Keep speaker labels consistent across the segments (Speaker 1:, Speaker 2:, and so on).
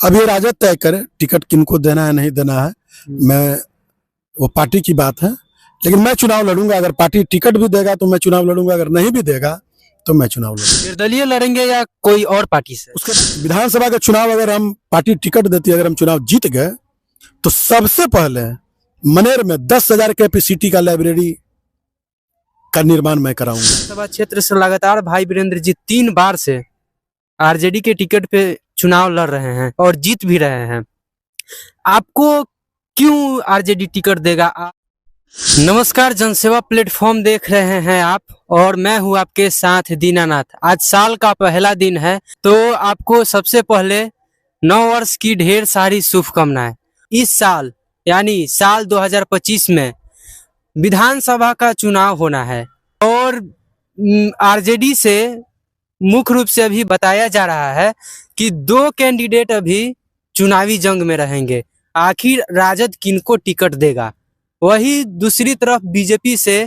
Speaker 1: अब ये राजद तय करे टिकट किनको देना है नहीं देना है, मैं वो पार्टी की बात है। लेकिन मैं चुनाव लड़ूंगा, अगर पार्टी टिकट भी देगा तो मैं चुनाव लड़ूंगा, अगर नहीं भी देगा तो मैं चुनाव लड़ूंगा।
Speaker 2: निर्दलीय लड़ेंगे या कोई और पार्टी से?
Speaker 1: उसके विधानसभा का चुनाव अगर हम पार्टी टिकट देती है, अगर हम चुनाव जीत गए तो सबसे पहले मनेर में 10,000 कैपेसिटी का लाइब्रेरी का निर्माण मैं कराऊंगा।
Speaker 2: विधानसभा क्षेत्र से लगातार भाई वीरेंद्र जी 3 बार से आरजेडी के टिकट पे चुनाव लड़ रहे हैं और जीत भी रहे हैं। आपको क्यों आरजेडी टिकट देगा? नमस्कार, जनसेवा प्लेटफॉर्म देख रहे हैं आप और मैं हूं आपके साथ दीनानाथ। आज साल का पहला दिन है तो आपको सबसे पहले नव वर्ष की ढेर सारी शुभकामनाएं। इस साल यानी साल 2025 में विधानसभा का चुनाव होना है और आरजेडी से मुख्य रूप से अभी बताया जा रहा है कि 2 कैंडिडेट अभी चुनावी जंग में रहेंगे। आखिर राजद किनको टिकट देगा? वही दूसरी तरफ बीजेपी से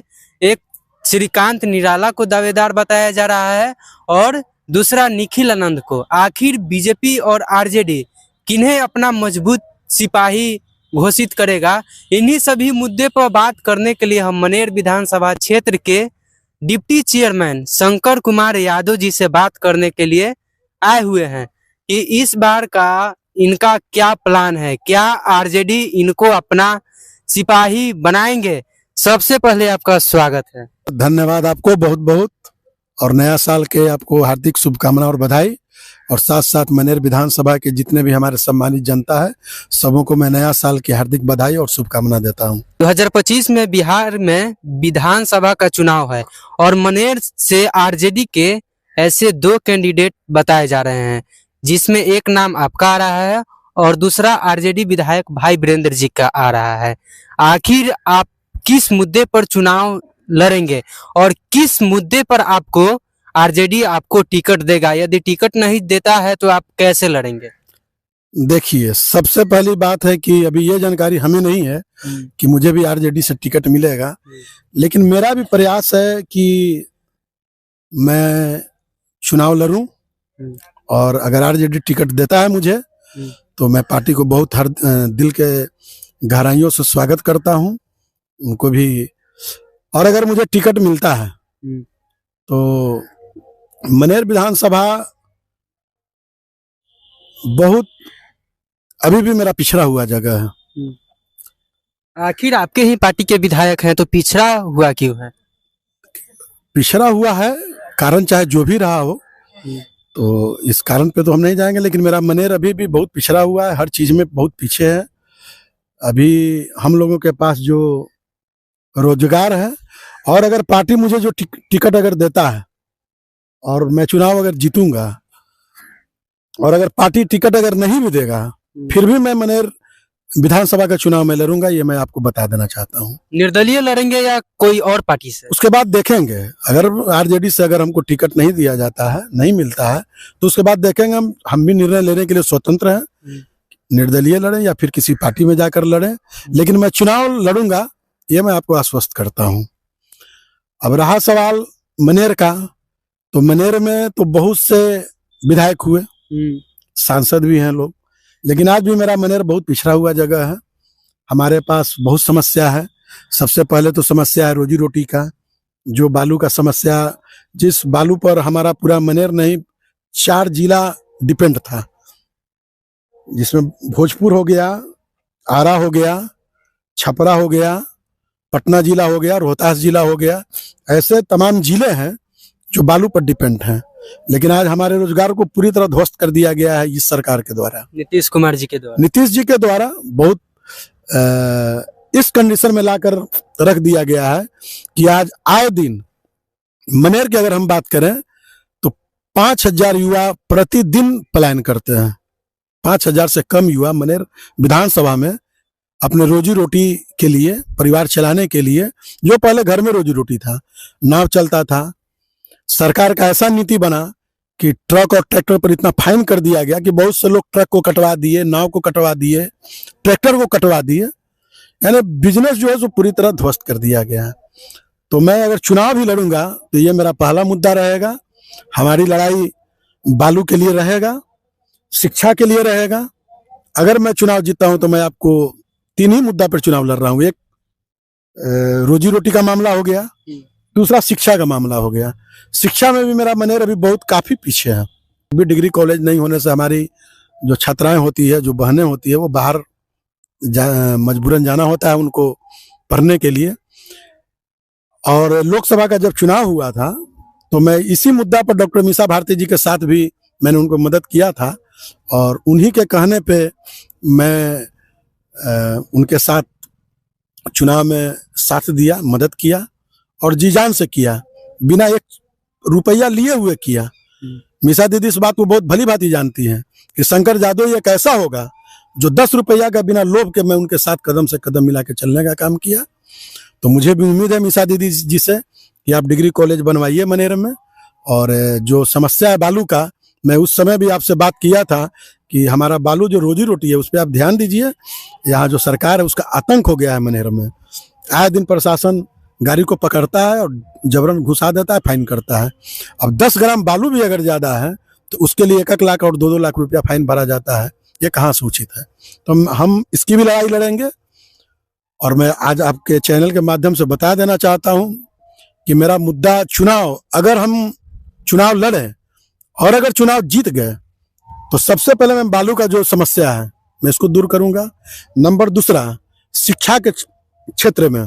Speaker 2: एक श्रीकांत निराला को दावेदार बताया जा रहा है और दूसरा निखिल आनंद को। आखिर बीजेपी और आरजेडी किन्हें अपना मजबूत सिपाही घोषित करेगा? इन्हीं सभी मुद्दे पर बात करने के लिए हम मनेर विधानसभा क्षेत्र के डिप्टी चेयरमैन शंकर कुमार यादव जी से बात करने के लिए आए हुए हैं कि इस बार का इनका क्या प्लान है, क्या आरजेडी इनको अपना सिपाही बनाएंगे। सबसे पहले आपका स्वागत है।
Speaker 1: धन्यवाद आपको बहुत बहुत, और नया साल के आपको हार्दिक शुभकामनाएं और बधाई। और साथ साथ मनेर विधानसभा के जितने भी हमारे सम्मानित जनता है सबों को मैं नया साल की हार्दिक बधाई और शुभकामना देता हूं।
Speaker 2: 2025 में बिहार में विधानसभा का चुनाव है और मनेर से आरजेडी के ऐसे 2 कैंडिडेट बताए जा रहे हैं, जिसमें एक नाम आपका आ रहा है और दूसरा आरजेडी विधायक भाई वीरेंद्र जी का आ रहा है। आखिर आप किस मुद्दे पर चुनाव लड़ेंगे और किस मुद्दे पर आपको आरजेडी आपको टिकट देगा? यदि टिकट नहीं देता है तो आप कैसे लड़ेंगे?
Speaker 1: देखिए, सबसे पहली बात है कि अभी ये जानकारी हमें नहीं है कि मुझे भी आरजेडी से टिकट मिलेगा, लेकिन मेरा भी प्रयास है कि मैं चुनाव लड़ूं और अगर आरजेडी टिकट देता है मुझे तो मैं पार्टी को बहुत हर दिल के गहराइयों से स्वागत करता हूं, उनको भी। और अगर मुझे टिकट मिलता है तो मनेर विधानसभा बहुत अभी भी मेरा पिछड़ा हुआ जगह है।
Speaker 2: आखिर आपके ही पार्टी के विधायक हैं तो पिछड़ा हुआ क्यों है?
Speaker 1: पिछड़ा हुआ है कारण चाहे जो भी रहा हो, तो इस कारण पे तो हम नहीं जाएंगे, लेकिन मेरा मनेर अभी भी बहुत पिछड़ा हुआ है, हर चीज में बहुत पीछे है। अभी हम लोगों के पास जो रोजगार है, और अगर पार्टी मुझे जो टिकट अगर देता है और मैं चुनाव अगर जीतूंगा, और अगर पार्टी टिकट अगर नहीं भी देगा फिर भी मैं मनेर विधानसभा का चुनाव में लड़ूंगा, ये मैं आपको बता देना चाहता हूँ।
Speaker 2: निर्दलीय लड़ेंगे या कोई और पार्टी से?
Speaker 1: उसके बाद देखेंगे, अगर आरजेडी से अगर हमको टिकट नहीं दिया जाता है, नहीं मिलता है, तो उसके बाद देखेंगे। हम भी निर्णय लेने के लिए स्वतंत्र हैं, निर्दलीय लड़ें या फिर किसी पार्टी में जाकर लड़ें, लेकिन मैं चुनाव लड़ूंगा, ये मैं आपको आश्वस्त करता हूँ। अब रहा सवाल मनेर का, तो मनेर में तो बहुत से विधायक हुए, सांसद भी हैं लोग, लेकिन आज भी मेरा मनेर बहुत पिछड़ा हुआ जगह है। हमारे पास बहुत समस्या है। सबसे पहले तो समस्या है रोजी रोटी का, जो बालू का समस्या, जिस बालू पर हमारा पूरा मनेर नहीं 4 जिला डिपेंड था, जिसमें भोजपुर हो गया, आरा हो गया, छपरा हो गया, पटना जिला हो गया, रोहतास जिला हो गया, ऐसे तमाम जिले हैं जो बालू पर डिपेंड हैं। लेकिन आज हमारे रोजगार को पूरी तरह ध्वस्त कर दिया गया है इस सरकार के द्वारा,
Speaker 2: नीतीश कुमार जी के द्वारा।
Speaker 1: नीतीश जी के द्वारा बहुत इस कंडीशन में लाकर रख दिया गया है कि आज आए दिन मनेर की अगर हम बात करें तो 5,000 युवा प्रतिदिन पलायन करते हैं। 5,000 से कम युवा मनेर विधानसभा में अपने रोजी रोटी के लिए, परिवार चलाने के लिए, जो पहले घर में रोजी रोटी था, नाव चलता था, सरकार का ऐसा नीति बना कि ट्रक और ट्रैक्टर पर इतना फाइन कर दिया गया कि बहुत से लोग ट्रक को कटवा दिए, नाव को कटवा दिए, ट्रैक्टर को कटवा दिए, यानी बिजनेस जो है सो पूरी तरह ध्वस्त कर दिया गया है। तो मैं अगर चुनाव भी लड़ूंगा तो ये मेरा पहला मुद्दा रहेगा। हमारी लड़ाई बालू के लिए रहेगा, शिक्षा के लिए रहेगा, अगर मैं चुनाव जीतता हूं तो मैं आपको 3 ही मुद्दा पर चुनाव लड़ रहा हूं। एक रोजी रोटी का मामला हो गया, दूसरा शिक्षा का मामला हो गया। शिक्षा में भी मेरा मनेर अभी बहुत काफी पीछे है। अभी डिग्री कॉलेज नहीं होने से हमारी जो छात्राएं होती है, जो बहनें होती है, वो बाहर मजबूरन जाना होता है उनको पढ़ने के लिए। और लोकसभा का जब चुनाव हुआ था तो मैं इसी मुद्दा पर डॉक्टर मीसा भारती जी के साथ भी मैंने उनको मदद किया था, और उन्हीं के कहने पे मैं उनके साथ चुनाव में साथ दिया, मदद किया, और जी जान से किया, बिना 1 रुपया लिए हुए किया। मीसा दीदी इस बात को बहुत भली भांति जानती हैं कि शंकर जादव ये कैसा होगा जो 10 रुपया का बिना लोभ के मैं उनके साथ कदम से कदम मिला के चलने का काम किया। तो मुझे भी उम्मीद है मीसा दीदी जी से कि आप डिग्री कॉलेज बनवाइए मनेर में। और जो समस्या है बालू का, मैं उस समय भी आपसे बात किया था कि हमारा बालू जो रोजी रोटी है उस पर आप ध्यान दीजिए। यहाँ जो सरकार है उसका आतंक हो गया है मनेर में। आए दिन प्रशासन गाड़ी को पकड़ता है और जबरन घुसा देता है, फाइन करता है। अब 10 ग्राम बालू भी अगर ज़्यादा है तो उसके लिए 1-1 लाख और 2-2 लाख रुपया फाइन भरा जाता है। ये कहाँ से उचित है? तो हम इसकी भी लड़ाई लड़ेंगे। और मैं आज आपके चैनल के माध्यम से बता देना चाहता हूँ कि मेरा मुद्दा चुनाव, अगर हम चुनाव लड़े और अगर चुनाव जीत गए तो सबसे पहले मैं बालू का जो समस्या है मैं इसको दूर करूंगा। नंबर दूसरा, शिक्षा के क्षेत्र में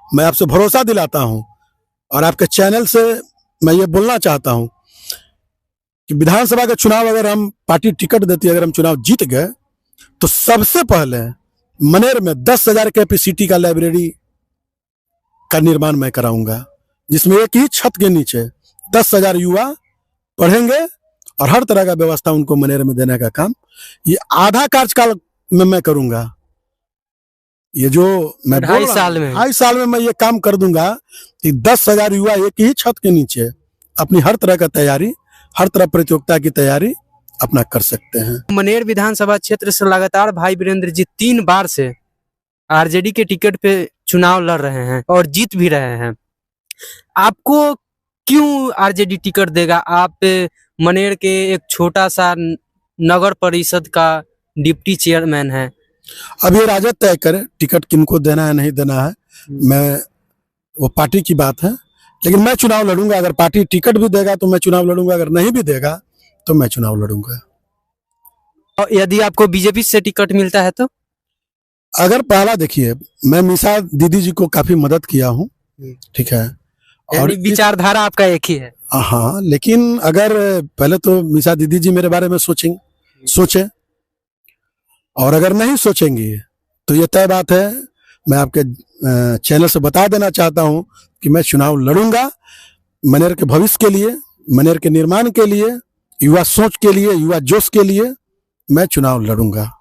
Speaker 1: मैं आपसे भरोसा दिलाता हूं और आपके चैनल से मैं ये बोलना चाहता हूं कि विधानसभा का चुनाव अगर हम पार्टी टिकट देती है, अगर हम चुनाव जीत गए तो सबसे पहले मनेर में 10,000 कैपेसिटी का लाइब्रेरी का निर्माण मैं कराऊंगा, जिसमें एक ही छत के नीचे 10,000 युवा पढ़ेंगे और हर तरह का व्यवस्था उनको मनेर में देने का काम ये आधा कार्यकाल में मैं करूंगा। ये जो मैं
Speaker 2: 2.5 साल में
Speaker 1: 2.5 साल में मैं ये काम कर दूंगा कि 10,000 युवा एक ही छत के नीचे अपनी हर तरह का तैयारी, हर तरह प्रतियोगिता की तैयारी अपना कर सकते हैं।
Speaker 2: मनेर विधानसभा क्षेत्र से लगातार भाई वीरेंद्र जी 3 बार से आरजेडी के टिकट पे चुनाव लड़ रहे हैं और जीत भी रहे हैं। आपको क्यों आरजेडी टिकट देगा? आप मनेर के एक छोटा सा नगर परिषद का डिप्टी चेयरमैन है।
Speaker 1: अब ये राजद तय करे टिकट किनको देना है नहीं देना है, मैं वो पार्टी की बात है। लेकिन मैं चुनाव लड़ूंगा। अगर पार्टी टिकट भी देगा तो मैं चुनाव लड़ूंगा, अगर नहीं भी देगा तो मैं चुनाव लड़ूंगा।
Speaker 2: और यदि आपको बीजेपी से टिकट मिलता है तो?
Speaker 1: अगर पहला देखिए, मैं मीसा दीदी जी को काफी मदद किया हूँ, ठीक है,
Speaker 2: और विचारधारा आपका एक ही है।
Speaker 1: हाँ, लेकिन अगर पहले तो मीसा दीदी जी मेरे बारे में सोचे, और अगर नहीं सोचेंगी तो ये तय बात है, मैं आपके चैनल से बता देना चाहता हूँ कि मैं चुनाव लड़ूंगा मनेर के भविष्य के लिए, मनेर के निर्माण के लिए, युवा सोच के लिए, युवा जोश के लिए मैं चुनाव लड़ूंगा।